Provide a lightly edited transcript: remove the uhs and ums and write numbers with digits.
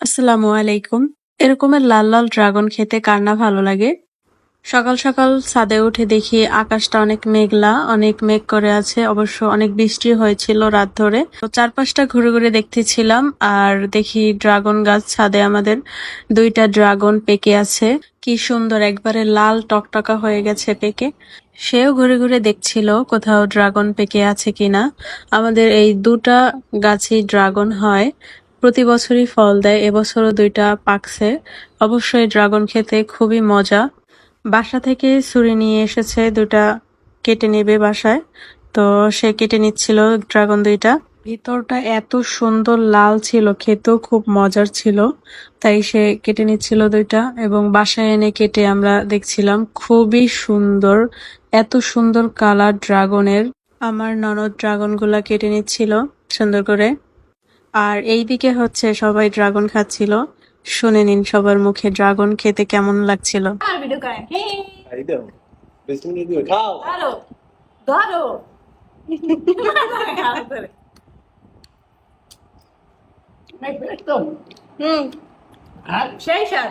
আসসালামু আলাইকুম। এরকমের লাল লাল ড্রাগন খেতে কার না ভালো লাগে। সকাল সকাল ছাদে উঠে দেখি আকাশটা অনেক মেঘলা, অনেক মেঘ করে আছে। অবশ্য অনেক বৃষ্টি হয়েছিল রাত ধরে। তো চারপাশটা ঘুরে ঘুরে দেখতেছিলাম আর দেখি ড্রাগন গাছ ছাদে আমাদের 2টা ড্রাগন পেকে আছে। কি সুন্দর, একবারে লাল টকটকা হয়ে গেছে পেকে। সেও ঘুরে ঘুরে দেখছিল কোথাও ড্রাগন পেকে আছে কিনা। আমাদের এই 2টা গাছই ড্রাগন হয়, প্রতি বছরই ফল দেয়। এবছরও 2টা পাকছে। অবশ্যই ড্রাগন খেতে খুবই মজা। বাসা থেকে ছুরি নিয়ে এসেছে, 2টা কেটে নেবে বাসায়। তো সে কেটে নিচ্ছিল ড্রাগন 2টা। ভিতরটা এত সুন্দর লাল ছিল, খেতেও খুব মজার ছিল। তাই সে কেটে নিচ্ছিল 2টা এবং বাসায় এনে কেটে আমরা দেখছিলাম। খুবই সুন্দর, এত সুন্দর কালার ড্রাগনের। আমার ননদ ড্রাগন গুলা কেটে নিচ্ছিল সুন্দর করে। আর এইদিকে হচ্ছে সবাই ড্রাগন খাচ্ছিল। শুনে নিন সবার মুখে ড্রাগন খেতে কেমন লাগছিল। আর ভিডিও করেন। এই দাও বেশি নিয়ে দিও খাও ধরো ধরো একদম সেই স্যার